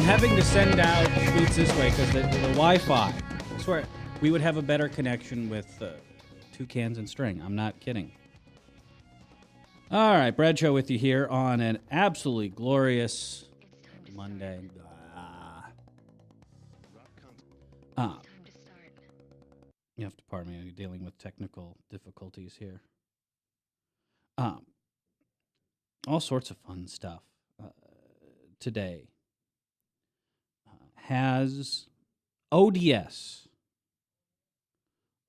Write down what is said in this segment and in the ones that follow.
having to send out tweets this way because the Wi-Fi. I swear, we would have a better connection with 2 cans and string. I'm not kidding. All right, Bradshaw with you here on an absolutely glorious Monday. You have to pardon me. I'm dealing with technical difficulties here. All sorts of fun stuff today. Has ODS,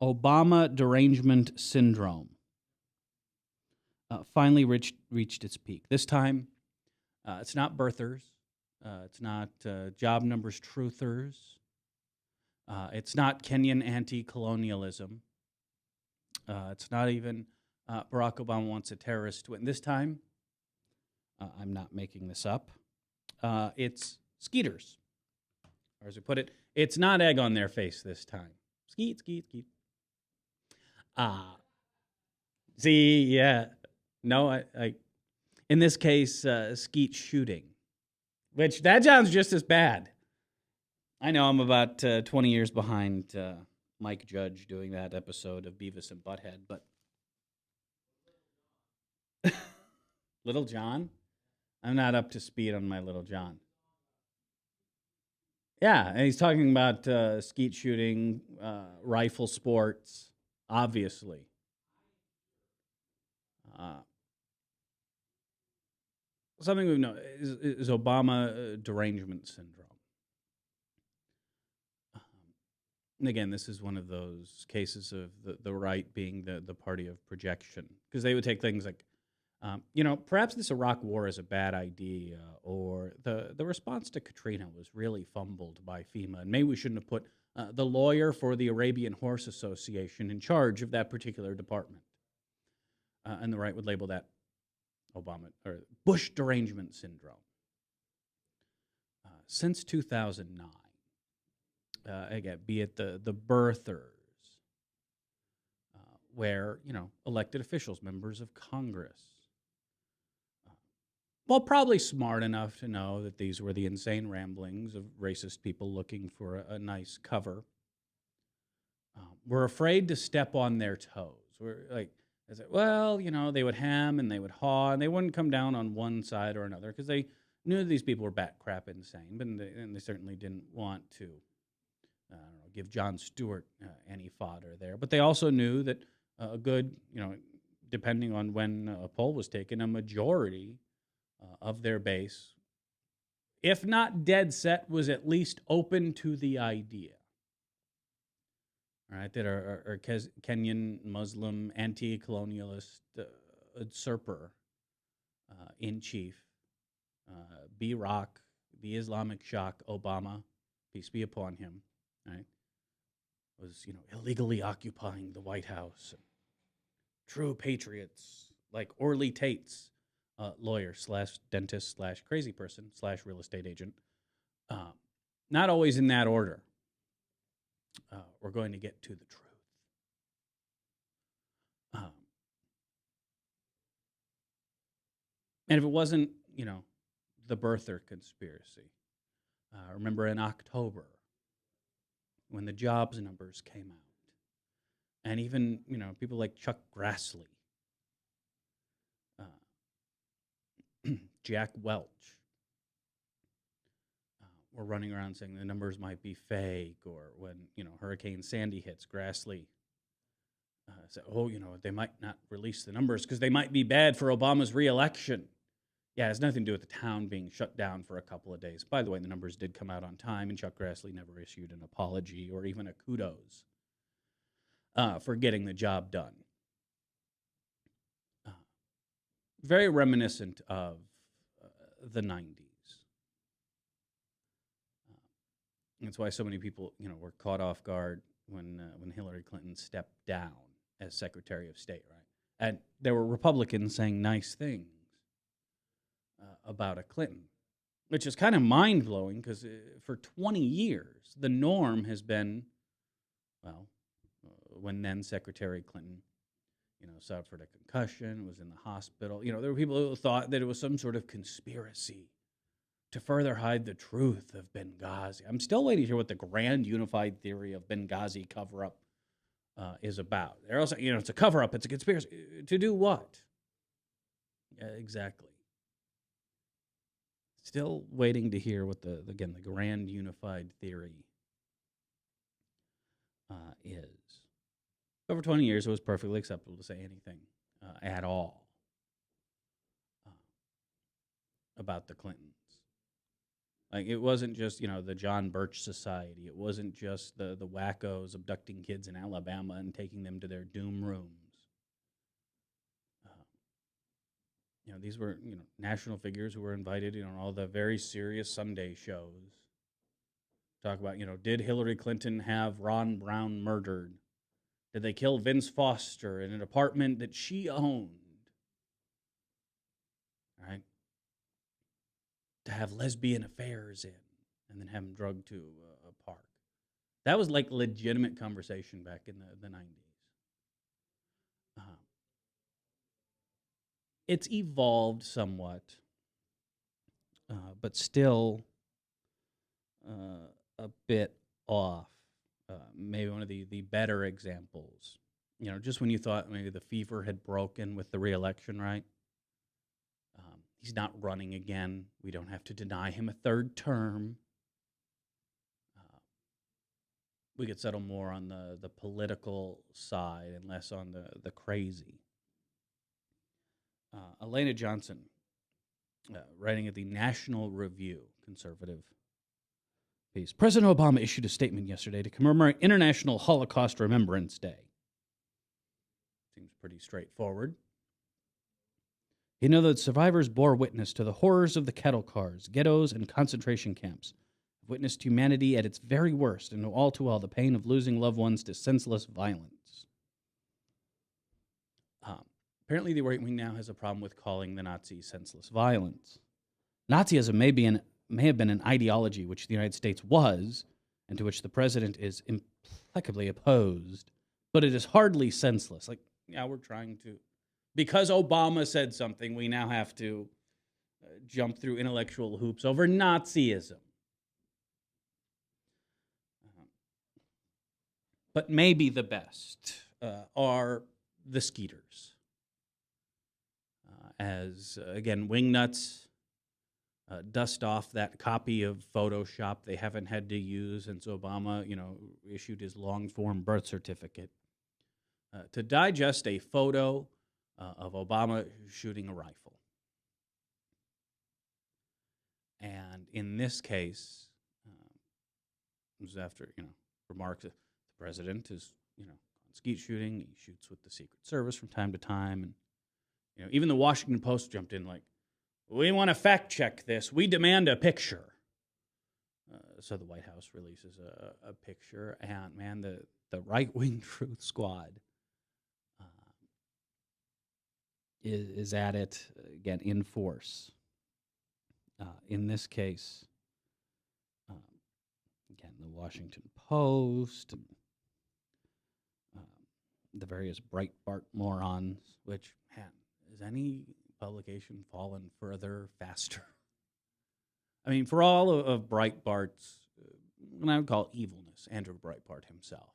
Obama Derangement Syndrome, finally reached its peak. This time, it's not birthers. It's not job numbers truthers. It's not Kenyan anti-colonialism. It's not even Barack Obama wants a terrorist to win. This time, I'm not making this up. It's skeeters. Or as we put it, it's not egg on their face this time. Skeet, skeet, skeet. See, yeah. No, I in this case, skeet shooting. Which, that sounds just as bad. I know I'm about 20 years behind Mike Judge doing that episode of Beavis and Butthead, but Little John? I'm not up to speed on my Little John. Yeah, and he's talking about skeet shooting, rifle sports, obviously. Something we've known is Obama derangement syndrome. And again, this is one of those cases of the right being the party of projection, because they would take things like, perhaps this Iraq war is a bad idea, or the response to Katrina was really fumbled by FEMA, and maybe we shouldn't have put the lawyer for the Arabian Horse Association in charge of that particular department. And the right would label that Obama or Bush derangement syndrome. Since 2009, again, be it the birthers, where elected officials, members of Congress, well, probably smart enough to know that these were the insane ramblings of racist people looking for a nice cover, were afraid to step on their toes. We're like, they would hem and they would haw, and they wouldn't come down on one side or another because they knew these people were bat crap insane, but they certainly didn't want to give Jon Stewart any fodder there. But they also knew that a good, depending on when a poll was taken, a majority of their base, if not dead set, was at least open to the idea. All right, that our Kenyan Muslim anti-colonialist usurper in chief, B-Rock, the Islamic Shock, Obama, peace be upon him, right, was illegally occupying the White House. True patriots like Orly Tate's lawyer / dentist / crazy person / real estate agent, not always in that order. We're going to get to the truth. And if it wasn't, the birther conspiracy, remember in October when the jobs numbers came out, and even, people like Chuck Grassley, Jack Welch, were running around saying the numbers might be fake, or when, Hurricane Sandy hits, Grassley said, they might not release the numbers because they might be bad for Obama's reelection. Yeah, it has nothing to do with the town being shut down for a couple of days. By the way, the numbers did come out on time, and Chuck Grassley never issued an apology or even a kudos for getting the job done. Very reminiscent of the 90s. That's why so many people, were caught off guard when Hillary Clinton stepped down as Secretary of State, right? And there were Republicans saying nice things about a Clinton, which is kind of mind-blowing because for 20 years, the norm has been, when then Secretary Clinton, suffered a concussion, was in the hospital. There were people who thought that it was some sort of conspiracy to further hide the truth of Benghazi. I'm still waiting to hear what the grand unified theory of Benghazi cover-up is about. They're also, it's a cover-up. It's a conspiracy. To do what? Yeah, exactly. Still waiting to hear what the grand unified theory is. Over 20 years, it was perfectly acceptable to say anything at all about the Clintons. Like, it wasn't just, the John Birch Society. It wasn't just the wackos abducting kids in Alabama and taking them to their doom rooms. These were, national figures who were invited, on all the very serious Sunday shows. Talk about, did Hillary Clinton have Ron Brown murdered? Did they kill Vince Foster in an apartment that she owned? All right. To have lesbian affairs in and then have them drugged to a park. That was like legitimate conversation back in the 90s. It's evolved somewhat, but still a bit off. Maybe one of the better examples, just when you thought maybe the fever had broken with the re-election, right? He's not running again. We don't have to deny him a third term. We could settle more on the political side and less on the crazy. Elena Johnson, writing at the National Review, conservative piece. President Obama issued a statement yesterday to commemorate International Holocaust Remembrance Day. Seems pretty straightforward. He noted that survivors bore witness to the horrors of the cattle cars, ghettos, and concentration camps, witnessed humanity at its very worst, and know all too well the pain of losing loved ones to senseless violence. Apparently, the right wing now has a problem with calling the Nazis senseless violence. Nazism may have been an ideology which the United States was, and to which the president is implacably opposed, but it is hardly senseless. Like, we're trying to, because Obama said something, we now have to jump through intellectual hoops over Nazism. But maybe the best are the Skeeters. As, again, wingnuts dust off that copy of Photoshop they haven't had to use since Obama, issued his long-form birth certificate, to digest a photo of Obama shooting a rifle. And in this case, it was after, remarks that the president is, on skeet shooting. He shoots with the Secret Service from time to time. And, even the Washington Post jumped in like, we want to fact check this. We demand a picture. So the White House releases a picture. And, man, the right-wing truth squad is at it, again, in force. In this case, again, the Washington Post, and the various Breitbart morons, which, man, has any publication fallen further, faster? I mean, for all of Breitbart's, what I would call evilness, Andrew Breitbart himself,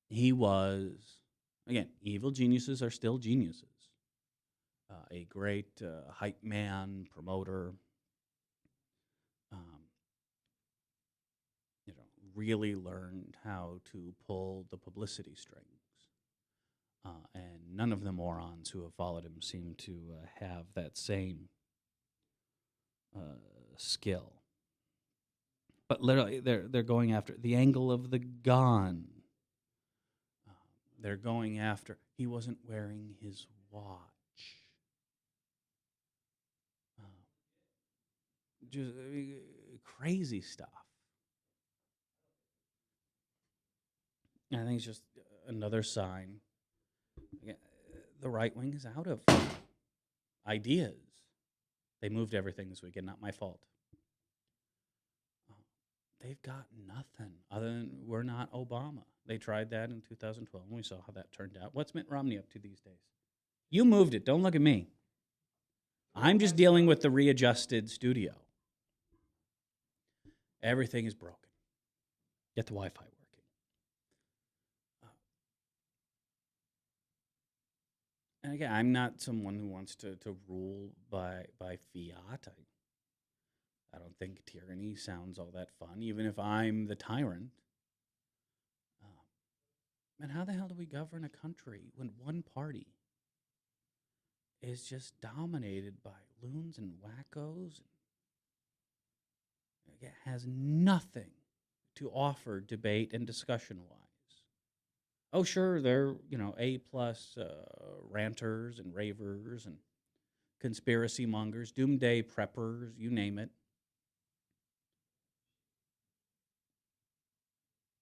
he was, again, evil geniuses are still geniuses. A great hype man, promoter, really learned how to pull the publicity strings. And none of the morons who have followed him seem to have that same skill. But literally, they're going after the angle of the gun. They're going after, he wasn't wearing his watch. Just crazy stuff. And I think it's just another sign. Again, the right wing is out of ideas. They moved everything this weekend, not my fault. They've got nothing other than we're not Obama. They tried that in 2012, and we saw how that turned out. What's Mitt Romney up to these days? You moved it. Don't look at me. I'm just dealing with the readjusted studio. Everything is broken. Get the Wi-Fi working. And again, I'm not someone who wants to rule by fiat. I don't think tyranny sounds all that fun, even if I'm the tyrant. And how the hell do we govern a country when one party is just dominated by loons and wackos? It has nothing to offer debate and discussion-wise. Oh, sure, they're, A-plus ranters and ravers and conspiracy mongers, doomsday preppers, you name it.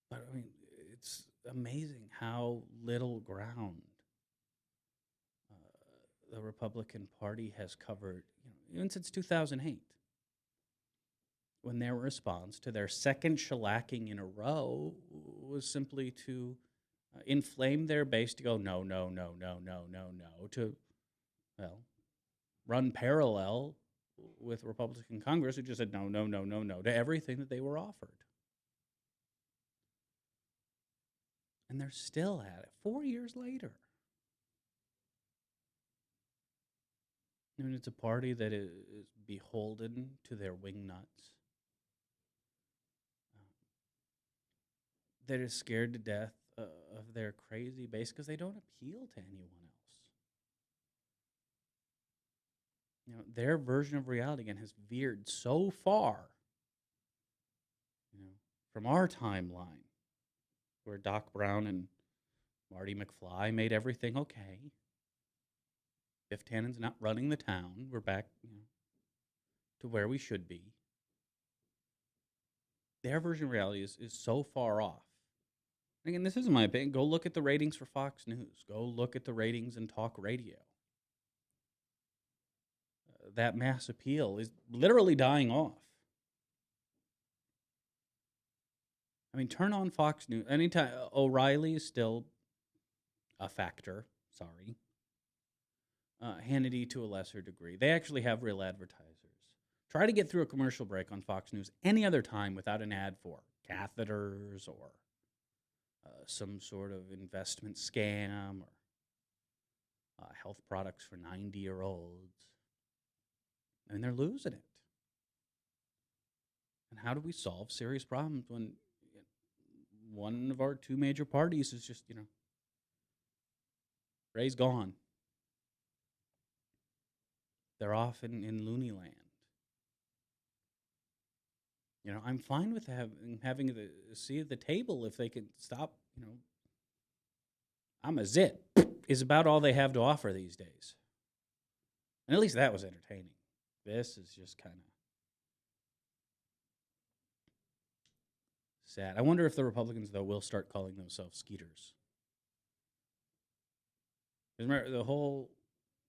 But, I mean, it's amazing how little ground the Republican Party has covered, even since 2008, when their response to their second shellacking in a row was simply to inflame their base to go, no, no, no, no, no, no, no, to, well, run parallel with Republican Congress who just said no, no, no, no, no to everything that they were offered. And they're still at it 4 years later. I mean, it's a party that is beholden to their wingnuts, that is scared to death of their crazy base because they don't appeal to anyone else. Their version of reality, again, has veered so far, from our timeline, where Doc Brown and Marty McFly made everything okay. Biff Tannen's not running the town. We're back, to where we should be. Their version of reality is so far off. Again, this isn't my opinion. Go look at the ratings for Fox News. Go look at the ratings in talk radio. That mass appeal is literally dying off. I mean, turn on Fox News. Anytime O'Reilly is still a factor. Sorry. Hannity to a lesser degree. They actually have real advertisers. Try to get through a commercial break on Fox News any other time without an ad for catheters or some sort of investment scam or health products for 90-year-olds. I mean, they're losing it. And how do we solve serious problems when one of our two major parties is just, Ray's gone? They're off in loony land. I'm fine with having the seat at the table if they can stop, I'm a zit, is about all they have to offer these days. And at least that was entertaining. This is just kind of sad. I wonder if the Republicans, though, will start calling themselves skeeters. Remember, the whole,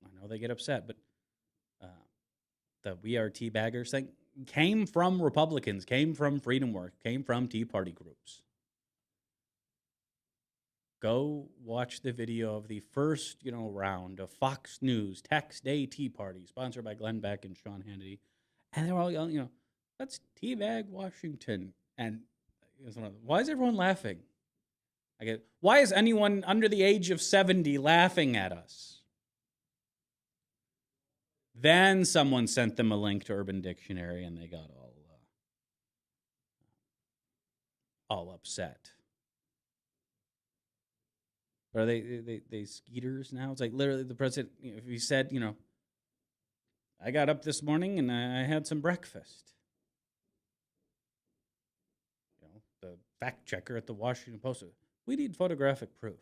I know they get upset, but the We Are Teabaggers thing came from Republicans, came from Freedom Work, came from Tea Party groups. Go watch the video of the first, round of Fox News Tax Day Tea Party, sponsored by Glenn Beck and Sean Hannity. And they were all yelling, let's teabag Washington. And why is everyone laughing? Why is anyone under the age of 70 laughing at us? Then someone sent them a link to Urban Dictionary, and they got all upset. Are they skeeters now? It's like literally the president, if he said, I got up this morning and I had some breakfast. The fact checker at the Washington Post, we need photographic proof.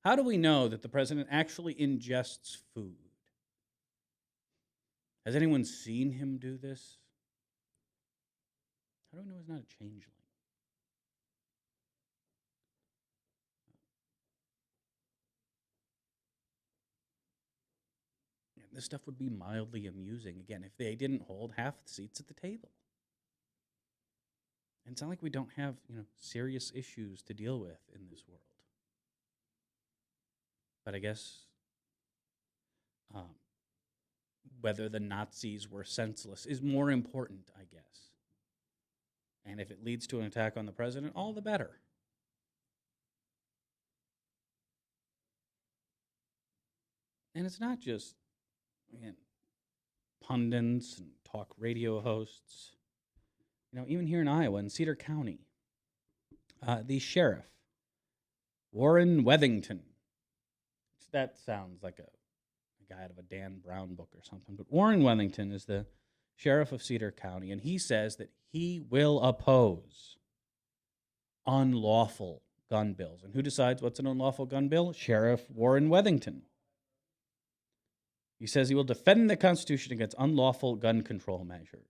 How do we know that the president actually ingests food? Has anyone seen him do this? How do we know he's not a changeling? This stuff would be mildly amusing, again, if they didn't hold half the seats at the table. And it's not like we don't have, serious issues to deal with in this world. But I guess whether the Nazis were senseless is more important, I guess. And if it leads to an attack on the president, all the better. And it's not just, again, pundits and talk radio hosts. Even here in Iowa, in Cedar County, the sheriff, Warren Wethington. That sounds like a guy out of a Dan Brown book or something. But Warren Wethington is the sheriff of Cedar County, and he says that he will oppose unlawful gun bills. And who decides what's an unlawful gun bill? Sheriff Warren Wethington. He says he will defend the Constitution against unlawful gun control measures.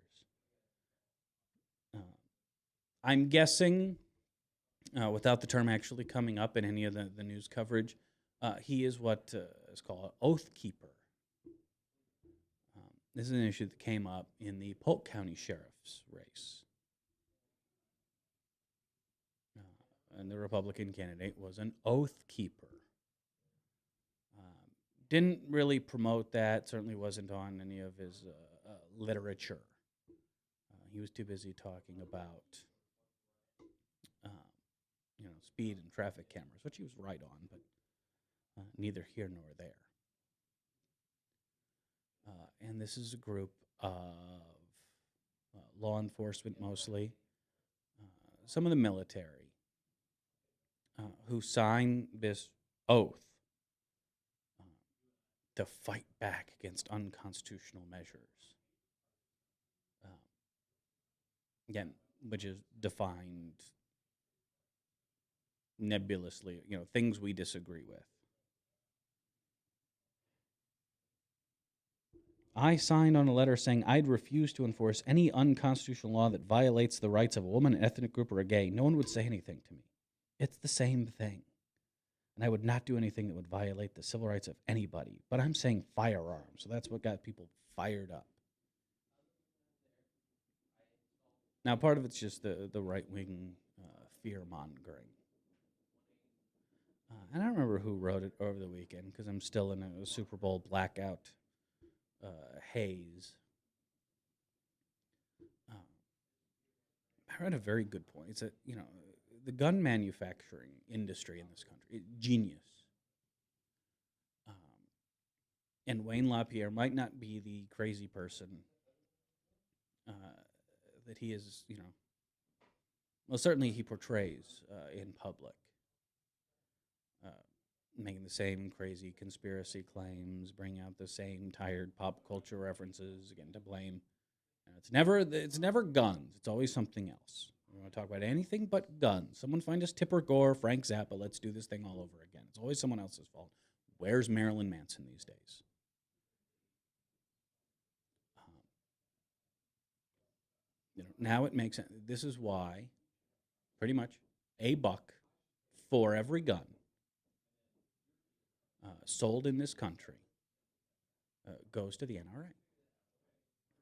I'm guessing, without the term actually coming up in any of the news coverage, he is what is called an oath keeper. This is an issue that came up in the Polk County Sheriff's race. And the Republican candidate was an oath keeper. Didn't really promote that, certainly wasn't on any of his literature. He was too busy talking about speed and traffic cameras, which he was right on, but neither here nor there. And this is a group of law enforcement mostly, some of the military, who sign this oath to fight back against unconstitutional measures. Again, which is defined nebulously, things we disagree with. I signed on a letter saying I'd refuse to enforce any unconstitutional law that violates the rights of a woman, an ethnic group, or a gay. No one would say anything to me. It's the same thing. And I would not do anything that would violate the civil rights of anybody. But I'm saying firearms, so that's what got people fired up. Now, part of it's just the right-wing fear-mongering. And I don't remember who wrote it over the weekend because I'm still in a Super Bowl blackout haze. I read a very good point. It's that, the gun manufacturing industry in this country, genius. And Wayne LaPierre might not be the crazy person that he is, well, certainly he portrays in public. Making the same crazy conspiracy claims, bringing out the same tired pop culture references, again, to blame. It's never guns. It's always something else. We want to talk about anything but guns. Someone find us Tipper Gore, Frank Zappa. Let's do this thing all over again. It's always someone else's fault. Where's Marilyn Manson these days? Now it makes sense. This is why, pretty much, $1 for every gun sold in this country goes to the NRA.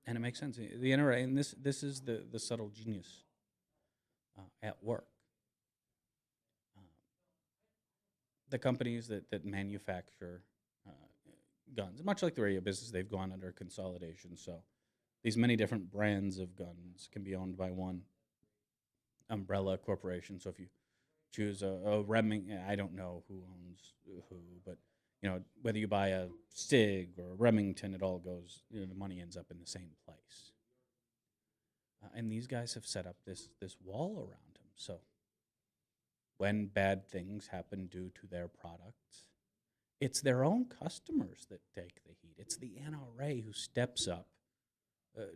And it makes sense. The NRA, and this is the subtle genius at work. The companies that manufacture guns, much like the radio business, they've gone under consolidation. So these many different brands of guns can be owned by one umbrella corporation. So if you choose a Remington, I don't know who owns who, but whether you buy a SIG or a Remington, it all goes, the money ends up in the same place. And these guys have set up this wall around them. So when bad things happen due to their products, it's their own customers that take the heat. It's the NRA who steps up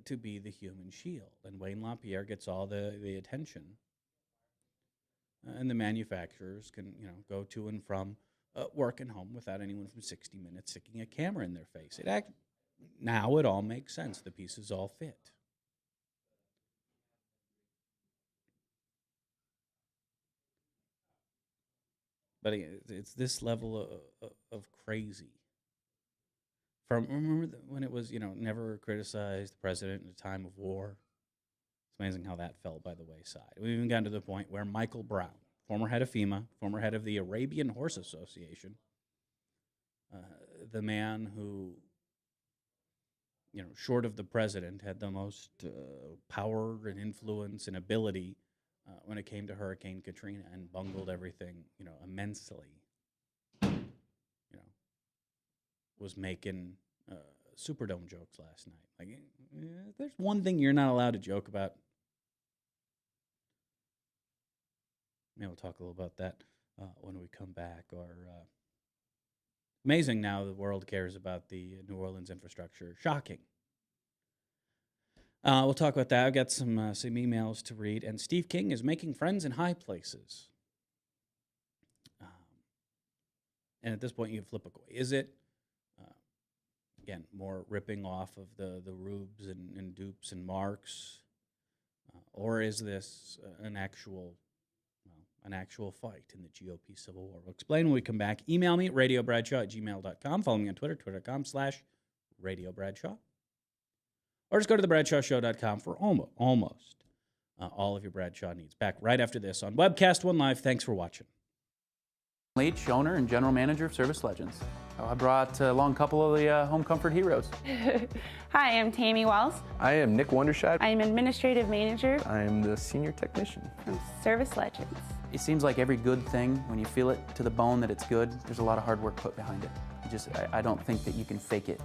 to be the human shield. And Wayne LaPierre gets all the attention. And the manufacturers can, go to and from work and home without anyone from 60 Minutes sticking a camera in their face. Now it all makes sense. The pieces all fit. But it's this level of crazy. Remember when it was, never criticize the president in a time of war? It's amazing how that fell by the wayside. We've even gotten to the point where Michael Brown, former head of FEMA, former head of the Arabian Horse Association, the man who short of the president, had the most power and influence and ability when it came to Hurricane Katrina, and bungled everything, immensely. Was making Superdome jokes last night. Like, there's one thing you're not allowed to joke about. Maybe we'll talk a little about that when we come back. Or amazing now the world cares about the New Orleans infrastructure. Shocking. We'll talk about that. I've got some emails to read. And Steve King is making friends in high places. And at this point, you can flip a coin. Is it, again, more ripping off of the rubes and dupes and marks? Or is this an actual fight in the GOP Civil War? We'll explain when we come back. Email me at radiobradshaw@gmail.com. Follow me on Twitter, twitter.com/radiobradshaw. Or just go to thebradshawshow.com for almost all of your Bradshaw needs. Back right after this on Webcast One Live. Thanks for watching. Leach, owner and general manager of Service Legends. I brought along a couple of the home comfort heroes. Hi, I'm Tammy Wells. I am Nick Wondershad. I am administrative manager I am the senior technician from Service Legends. It seems like every good thing, when you feel it to the bone that it's good, there's a lot of hard work put behind it. I don't think that you can fake it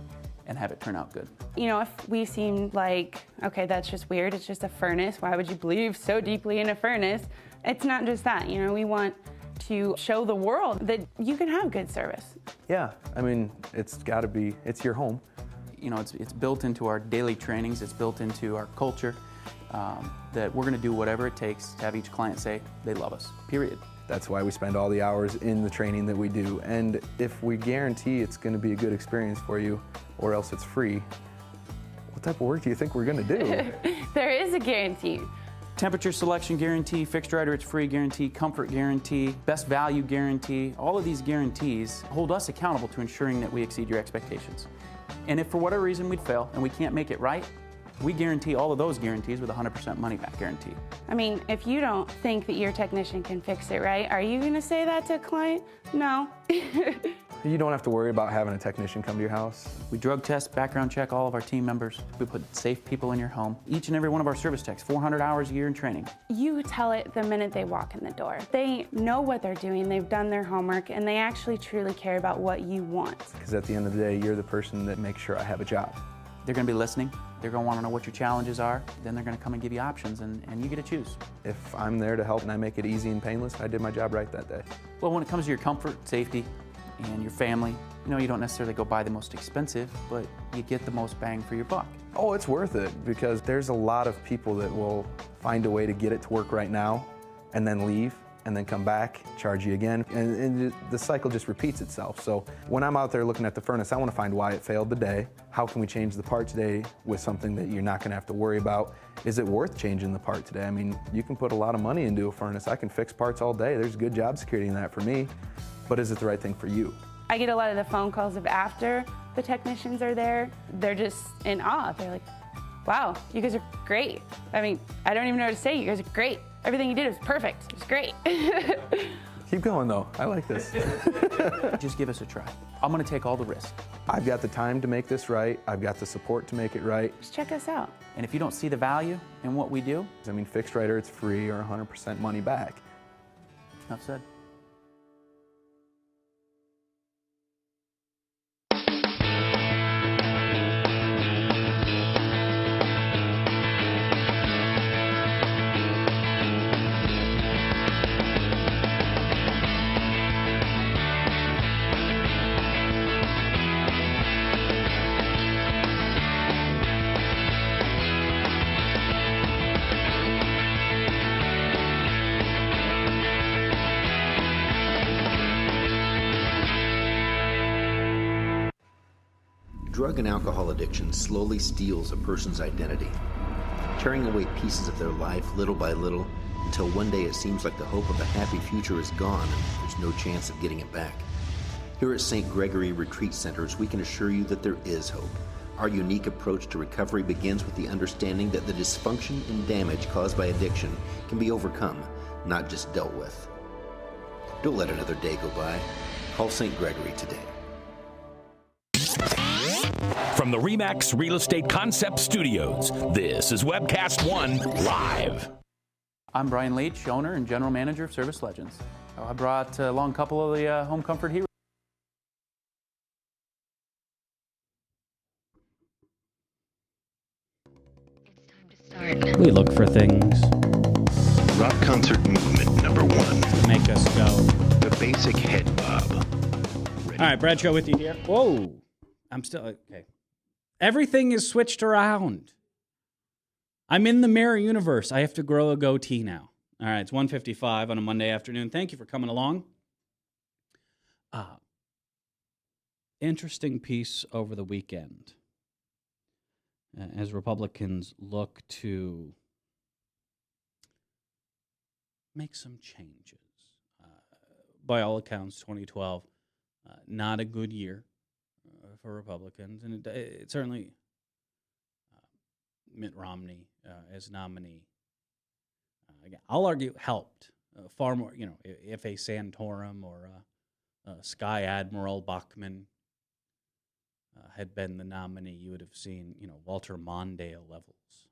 and have it turn out good. If we seem like, okay, that's just weird, it's just a furnace, why would you believe so deeply in a furnace? It's not just that, we want to show the world that you can have good service. Yeah, it's got to be, it's your home. It's built into our daily trainings, it's built into our culture, that we're going to do whatever it takes to have each client say they love us, period. That's why we spend all the hours in the training that we do. And if we guarantee it's going to be a good experience for you, or else it's free, what type of work do you think we're going to do? There is a guarantee. Temperature selection guarantee, fixed right or it's free guarantee, comfort guarantee, best value guarantee. All of these guarantees hold us accountable to ensuring that we exceed your expectations. And if for whatever reason we'd fail and we can't make it right, we guarantee all of those guarantees with a 100% money back guarantee. If you don't think that your technician can fix it right, are you going to say that to a client? No. You don't have to worry about having a technician come to your house. We drug test, background check all of our team members. We put safe people in your home. Each and every one of our service techs, 400 hours a year in training. You tell it the minute they walk in the door. They know what they're doing, they've done their homework, and they actually truly care about what you want. Because at the end of the day, you're the person that makes sure I have a job. They're going to be listening. They're going to want to know what your challenges are. Then they're going to come and give you options, and you get to choose. If I'm there to help and I make it easy and painless, I did my job right that day. Well, when it comes to your comfort, safety, and your family, you don't necessarily go buy the most expensive, but you get the most bang for your buck. Oh, it's worth it, because there's a lot of people that will find a way to get it to work right now and then leave and then come back, charge you again, and the cycle just repeats itself. So when I'm out there looking at the furnace, I want to find why it failed today. How can we change the part today with something that you're not going to have to worry about? Is it worth changing the part today? You can put a lot of money into a furnace. I can fix parts all day. There's good job security in that for me, but is it the right thing for you? I get a lot of the phone calls of after the technicians are there. They're just in awe. They're like, wow, you guys are great. I don't even know what to say. You guys are great. Everything you did was perfect. It was great. Keep going though. I like this. Just give us a try. I'm going to take all the risk. I've got the time to make this right. I've got the support to make it right. Just check us out. And if you don't see the value in what we do, fixed right or it's free or 100% money back. Enough said. Drug and alcohol addiction slowly steals a person's identity, tearing away pieces of their life little by little until one day it seems like the hope of a happy future is gone and there's no chance of getting it back. Here at St. Gregory Retreat Centers, we can assure you that there is hope. Our unique approach to recovery begins with the understanding that the dysfunction and damage caused by addiction can be overcome, not just dealt with. Don't let another day go by. Call St. Gregory today. from the RE/MAX Real Estate Concept Studios, this is Webcast One Live. I'm Brian Leach, owner and general manager of Service Legends. I brought along a couple of the home comfort heroes. We look for things Rock concert movement number 1. to make us go. The basic head bob. Ready? All right, Bradshaw with you here. Whoa. I'm still, okay. Everything is switched around. I'm in the mirror universe. I have to grow a goatee now. All right, it's 1:55 on a Monday afternoon. Thank you for coming along. Interesting piece over the weekend as Republicans look to make some changes. By all accounts, 2012, not a good year for Republicans, and it certainly Mitt Romney as nominee. Again, I'll argue helped far more. You know, if a Santorum or a Sky Admiral Bachmann had been the nominee, you would have seen, Walter Mondale levels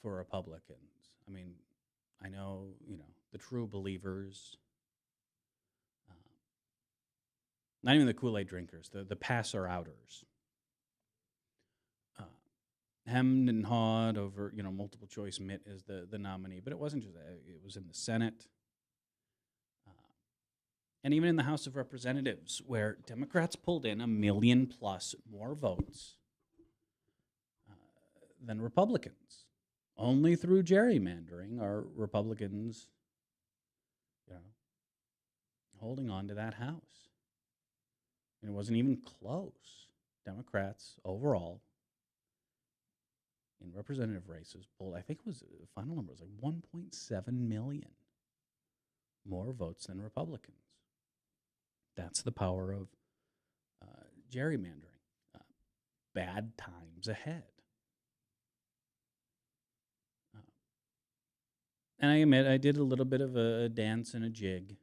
for Republicans. I mean, I know, the true believers, not even the Kool-Aid drinkers, the passer-outers, hemmed and hawed over, multiple choice Mitt as the nominee. But it wasn't just that. It was in the Senate. And even in the House of Representatives, where Democrats pulled in 1 million plus more votes than Republicans. Only through gerrymandering are Republicans, holding on to that House. And it wasn't even close. Democrats overall in representative races pulled, I think it was, the final number was like 1.7 million more votes than Republicans. That's the power of gerrymandering. Bad times ahead. And I admit, I did a little bit of a dance and a jig,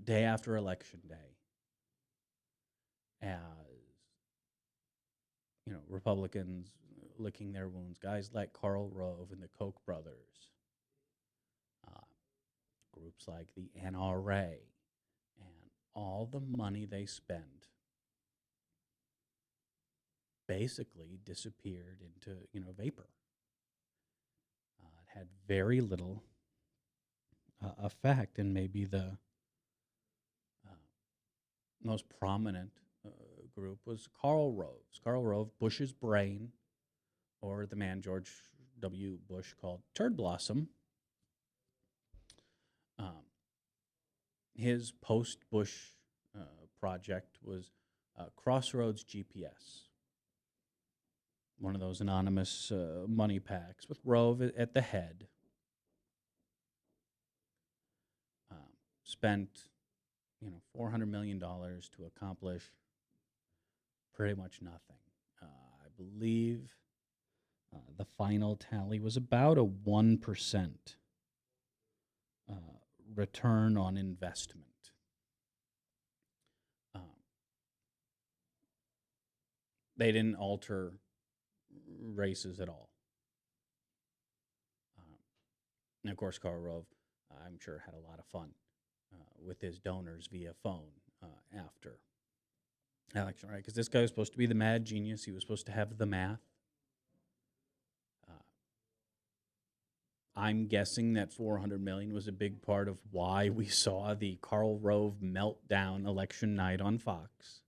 day after Election Day, as, Republicans licking their wounds, guys like Karl Rove and the Koch brothers, groups like the NRA, and all the money they spend basically disappeared into, vapor. It had very little effect, and maybe the most prominent group was Karl Rove's. Karl Rove, Bush's brain, or the man George W. Bush called Turd Blossom. His post-Bush project was Crossroads GPS, one of those anonymous money packs with Rove at the head. Spent, $400 million to accomplish pretty much nothing. I believe the final tally was about a 1% return on investment. They didn't alter races at all. And of course, Karl Rove, I'm sure, had a lot of fun with his donors via phone after election, right? Because this guy was supposed to be the mad genius. He was supposed to have the math. I'm guessing that $400 million was a big part of why we saw the Karl Rove meltdown election night on Fox.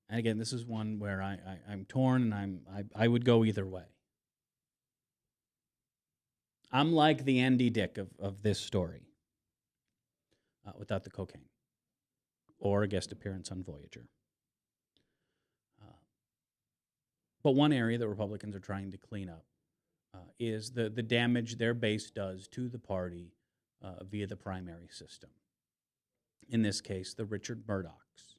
And again, this is one where I'm torn, and I would go either way. I'm like the Andy Dick of this story, without the cocaine or a guest appearance on Voyager. But one area that Republicans are trying to clean up is the damage their base does to the party via the primary system. In this case, the Richard Murdochs.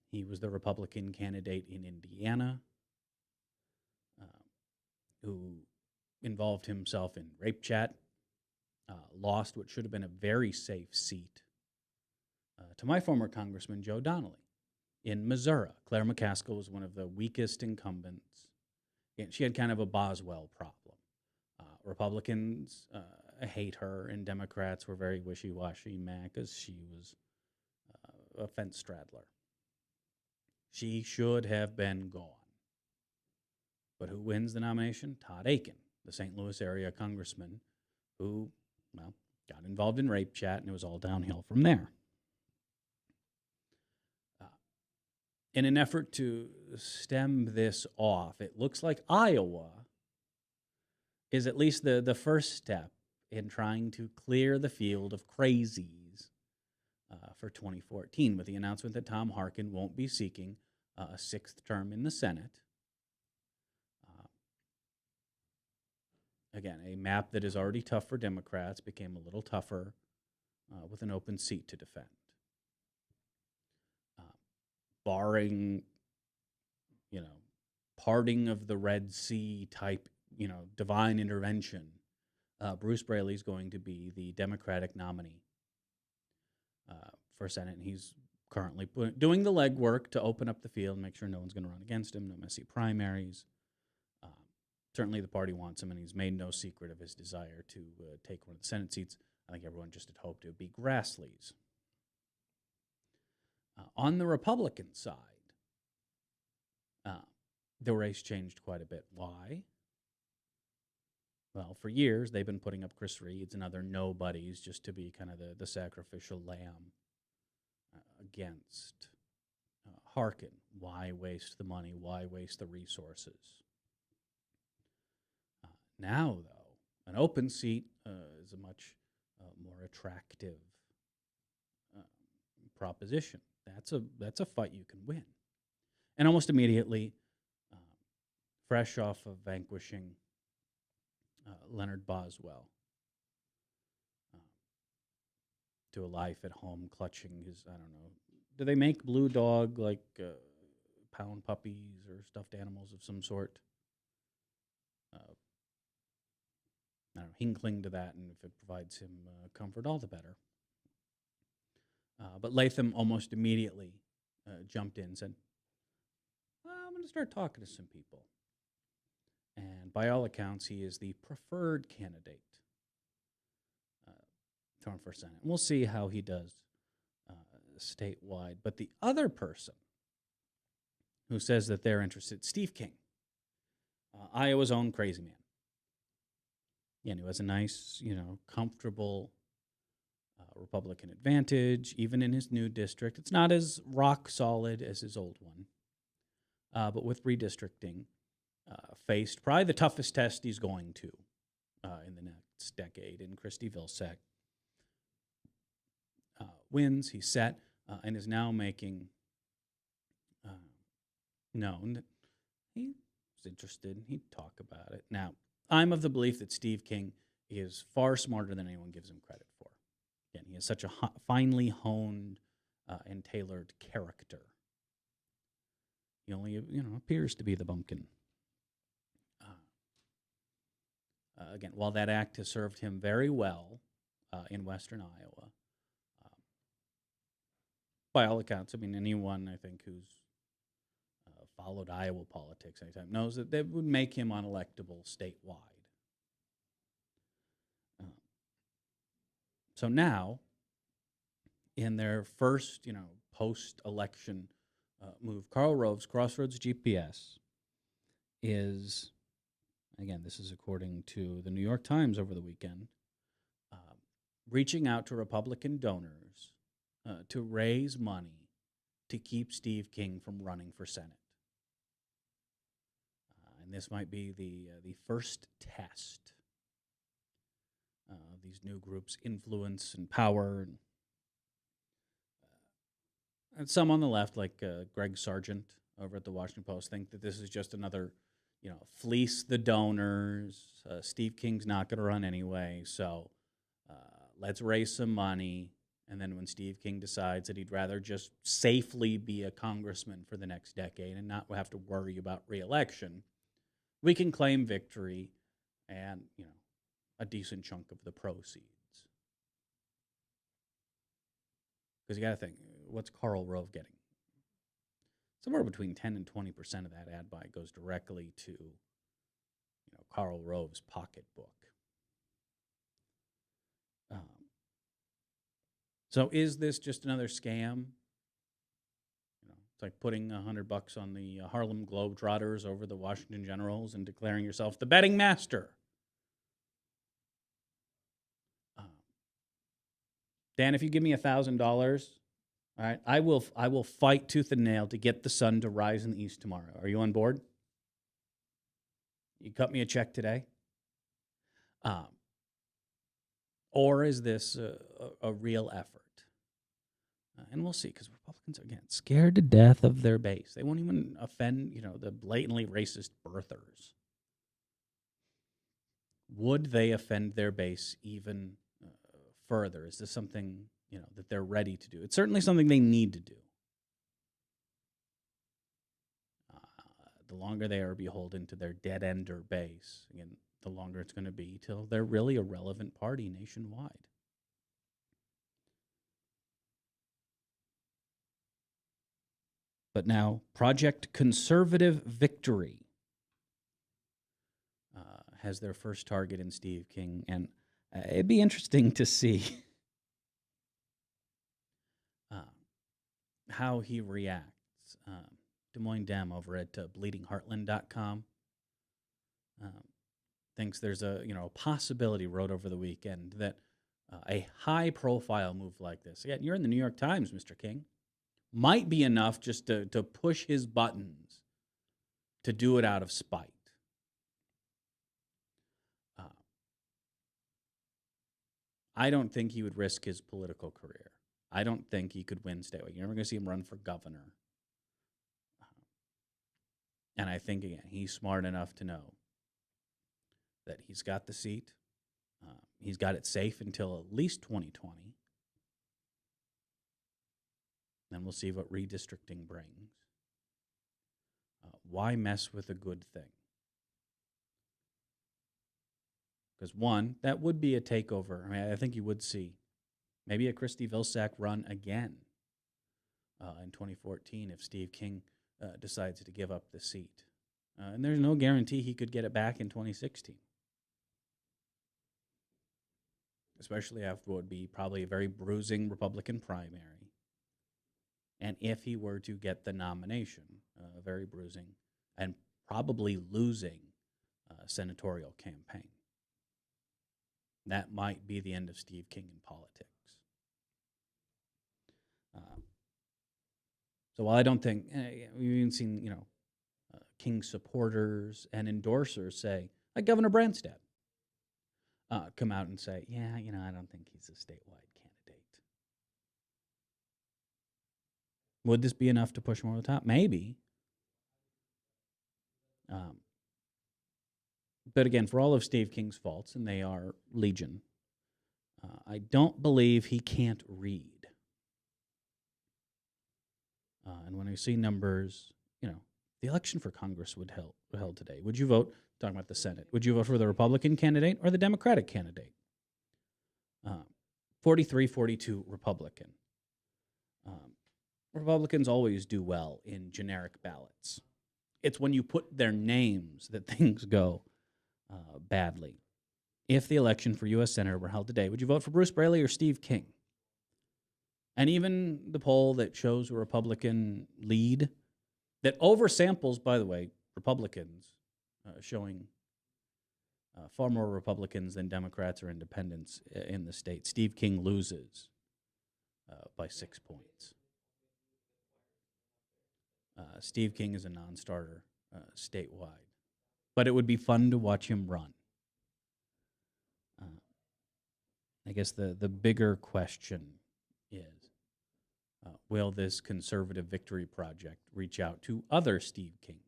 He was the Republican candidate in Indiana who involved himself in rape chat lost what should have been a very safe seat to my former Congressman Joe Donnelly in Missouri. Claire McCaskill was one of the weakest incumbents. And she had kind of a Boswell problem. Republicans hate her, and Democrats were very wishy-washy mad because she was a fence straddler. She should have been gone. But who wins the nomination? Todd Aiken, the St. Louis area congressman who, well, got involved in rape chat, and it was all downhill from there. In an effort to stem this off, it looks like Iowa is at least the first step in trying to clear the field of crazies for 2014 with the announcement that Tom Harkin won't be seeking a sixth term in the Senate. Again, a map that is already tough for Democrats became a little tougher with an open seat to defend. Barring, parting of the Red Sea type, divine intervention, Bruce Braley's going to be the Democratic nominee for Senate, and he's currently doing the legwork to open up the field, make sure no one's going to run against him, no messy primaries. Certainly the party wants him, and he's made no secret of his desire to take one of the Senate seats. I think everyone just had hoped it would be Grassley's. On the Republican side, the race changed quite a bit. Why? Well, for years, they've been putting up Chris Reeds and other nobodies just to be kind of the sacrificial lamb against Harkin. Why waste the money? Why waste the resources? Now, though, an open seat is a much more attractive proposition. That's a fight you can win. And almost immediately, fresh off of vanquishing Leonard Boswell to a life at home, clutching his, I don't know, do they make Blue Dog like pound puppies or stuffed animals of some sort? I don't know, he can cling to that, and if it provides him comfort, all the better. But Latham almost immediately jumped in and said, I'm going to start talking to some people. And by all accounts, he is the preferred candidate for Senate. And we'll see how he does statewide. But the other person who says that they're interested, Steve King, Iowa's own crazy man. And who has a nice, comfortable Republican advantage, even in his new district. It's not as rock solid as his old one. But with redistricting, faced probably the toughest test he's going to in the next decade in Christy Vilsack. Wins, he's set, and is now making known that he's interested. He'd talk about it. Now, I'm of the belief that Steve King is far smarter than anyone gives him credit for. Again, he has such a finely honed and tailored character. He only, appears to be the bumpkin. Again, while that act has served him very well in western Iowa, by all accounts, anyone, I think, who's followed Iowa politics anytime knows that they would make him unelectable statewide. So now, in their first, post-election move, Karl Rove's Crossroads GPS is, again, this is according to the New York Times over the weekend, reaching out to Republican donors to raise money to keep Steve King from running for Senate. And this might be the first test of these new groups' influence and power. And some on the left, like Greg Sargent over at the Washington Post, think that this is just another, fleece the donors. Steve King's not going to run anyway, so let's raise some money. And then when Steve King decides that he'd rather just safely be a congressman for the next decade and not have to worry about re-election, we can claim victory and, a decent chunk of the proceeds. Because you got to think, what's Karl Rove getting? Somewhere between 10 and 20% of that ad buy goes directly to, Karl Rove's pocketbook. So is this just another scam? It's like putting $100 on the Harlem Globetrotters over the Washington Generals and declaring yourself the betting master. Dan, if you give me $1,000, all right, I will fight tooth and nail to get the sun to rise in the east tomorrow. Are you on board? You cut me a check today? Or is this a real effort? And we'll see, because Republicans are, again, scared to death of their base. They won't even offend, the blatantly racist birthers. Would they offend their base even further? Is this something, that they're ready to do? It's certainly something they need to do. The longer they are beholden to their dead-ender base, again, the longer it's going to be till they're really a relevant party nationwide. But now, Project Conservative Victory has their first target in Steve King, and it'd be interesting to see how he reacts. Des Moines Dem over at bleedingheartland.com thinks there's a possibility, wrote over the weekend, that a high-profile move like this, again, you're in the New York Times, Mr. King, might be enough just to push his buttons to do it out of spite. I don't think he would risk his political career. I don't think he could win statewide. You're never going to see him run for governor. And I think, again, he's smart enough to know that he's got the seat. He's got it safe until at least 2020. Then we'll see what redistricting brings. Why mess with a good thing? Because, one, that would be a takeover. I mean, I think you would see maybe a Christy Vilsack run again in 2014 if Steve King decides to give up the seat. And there's no guarantee he could get it back in 2016. Especially after what would be probably a very bruising Republican primary. And if he were to get the nomination, very bruising, and probably losing senatorial campaign. That might be the end of Steve King in politics. So while I don't think, we've even seen, King supporters and endorsers say, like Governor Branstad, come out and say, yeah, I don't think he's a statewide candidate. Would this be enough to push him over the top? Maybe. But again, for all of Steve King's faults, and they are legion, I don't believe he can't read. And when I see numbers, the election for Congress would held today. Would you vote, talking about the Senate, would you vote for the Republican candidate or the Democratic candidate? 43-42 Republican. Republicans always do well in generic ballots. It's when you put their names that things go badly. If the election for U.S. Senator were held today, would you vote for Bruce Braley or Steve King? And even the poll that shows a Republican lead, that oversamples, by the way, Republicans, showing far more Republicans than Democrats or independents in the state. Steve King loses by 6 points. Steve King is a non-starter statewide. But it would be fun to watch him run. I guess the bigger question is, will this Conservative Victory Project reach out to other Steve Kings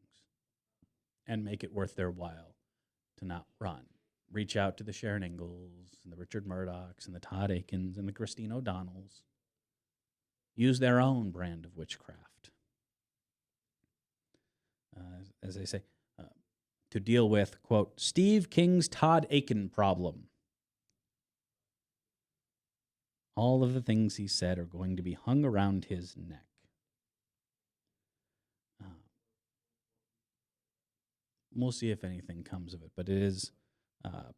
and make it worth their while to not run? Reach out to the Sharon Ingalls and the Richard Murdochs and the Todd Akins and the Christine O'Donnells. Use their own brand of witchcraft. As they say, to deal with, quote, Steve King's Todd Akin problem. All of the things he said are going to be hung around his neck. We'll see if anything comes of it, but it is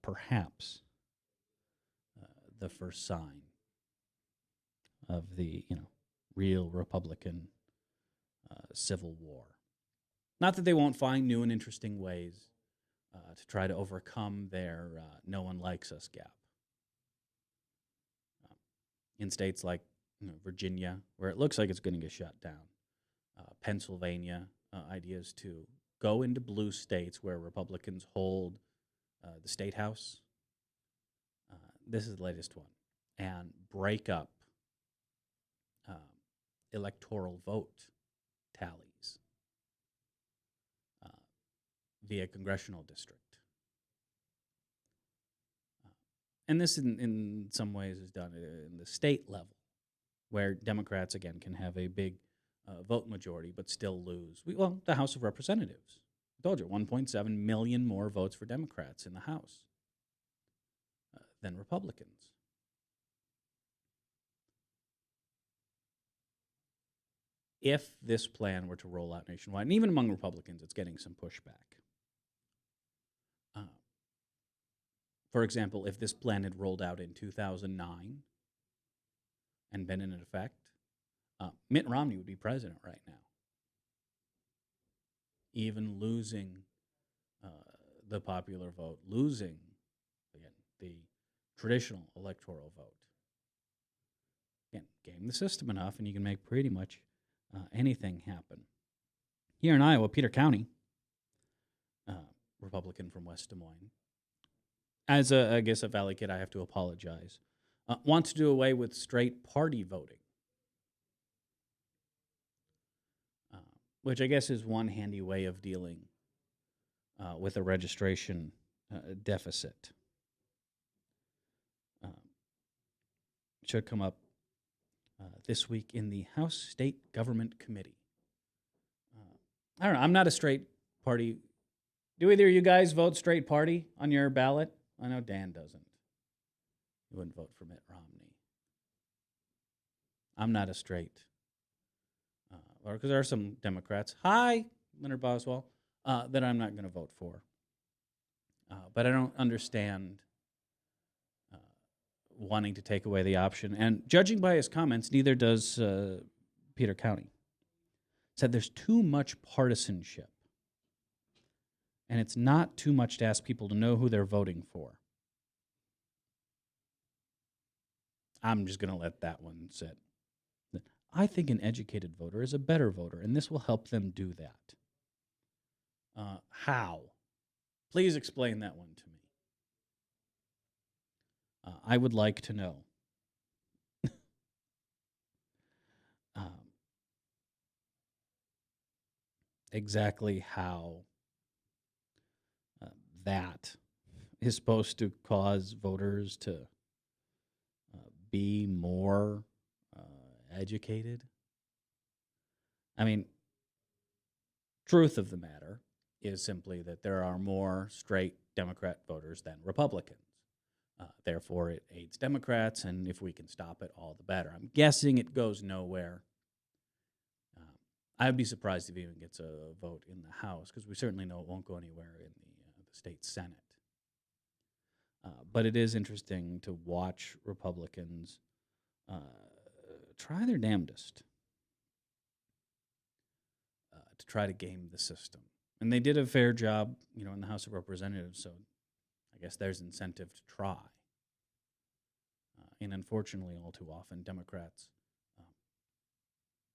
perhaps the first sign of the real Republican civil war. Not that they won't find new and interesting ways to try to overcome their no one likes us gap. In states like Virginia, where it looks like it's going to get shut down, Pennsylvania, ideas to go into blue states where Republicans hold the state house. This is the latest one. And break up electoral vote tallies via congressional district. And this, in some ways, is done in the state level, where Democrats, again, can have a big vote majority but still lose. The House of Representatives. I told you, 1.7 million more votes for Democrats in the House than Republicans. If this plan were to roll out nationwide, and even among Republicans, it's getting some pushback. For example, if this plan had rolled out in 2009 and been in effect, Mitt Romney would be president right now, even losing the popular vote, losing, again, the traditional electoral vote. Again, game the system enough, and you can make pretty much anything happen. Here in Iowa, Peter County, Republican from West Des Moines, as I guess a Valley kid, I have to apologize, wants to do away with straight party voting, which I guess is one handy way of dealing with a registration deficit. Should come up this week in the House State Government Committee. I don't know. I'm not a straight party. Do either of you guys vote straight party on your ballot? I know Dan doesn't. He wouldn't vote for Mitt Romney. I'm not a straight. Because there are some Democrats, hi, Leonard Boswell, that I'm not going to vote for. But I don't understand wanting to take away the option. And judging by his comments, neither does Peter County. Said there's too much partisanship. And it's not too much to ask people to know who they're voting for. I'm just going to let that one sit. I think an educated voter is a better voter, and this will help them do that. How? Please explain that one to me. I would like to know. Exactly how that is supposed to cause voters to be more educated. I mean, truth of the matter is simply that there are more straight Democrat voters than Republicans. Therefore, it aids Democrats, and if we can stop it, all the better. I'm guessing it goes nowhere. I'd be surprised if it even gets a vote in the House, because we certainly know it won't go anywhere in the state Senate. But it is interesting to watch Republicans try their damnedest to try to game the system. And they did a fair job, in the House of Representatives, so I guess there's incentive to try. And unfortunately, all too often, Democrats